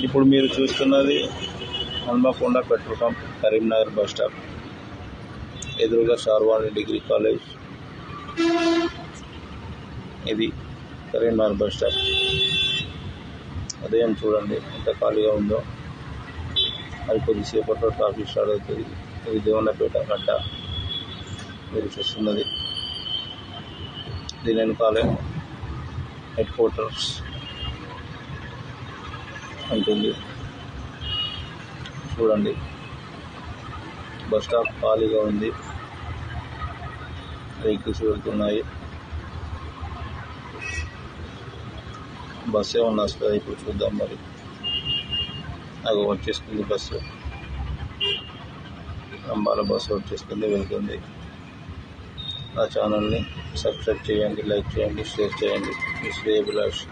ఇప్పుడు మీరు చూస్తున్నది Hanamkonda petrol pump, Karimnagar bus stop, ఎదురుగా శార్వాణి డిగ్రీ కాలేజ్. ఇది కరీంనగర్ బస్ స్టాప్. ఉదయం చూడండి ఎంత ఖాళీగా ఉందో. అది కొద్దిసేపట్లో ట్రాఫిక్ స్టార్ట్ అవుతుంది. ఇది దేవన్నపేట గడ్డ మీరు చూస్తున్నది. దీని వెనకాలే హెడ్ క్వార్టర్స్ ఉంటుంది. చూడండి బస్ స్టాప్ ఖాళీగా ఉంది. వెహికల్స్ వెళ్తున్నాయి. బస్సు ఏమన్నా వస్తుంది ఇప్పుడు చూద్దాం. మరి అది వచ్చేస్తుంది బస్సు. అంబాల బస్సు వచ్చేస్తుంది, వెళ్తుంది. నా ఛానల్ని సబ్స్క్రైబ్ చేయండి, లైక్ చేయండి, షేర్ చేయండి. మీ శ్రేయభిలాష్.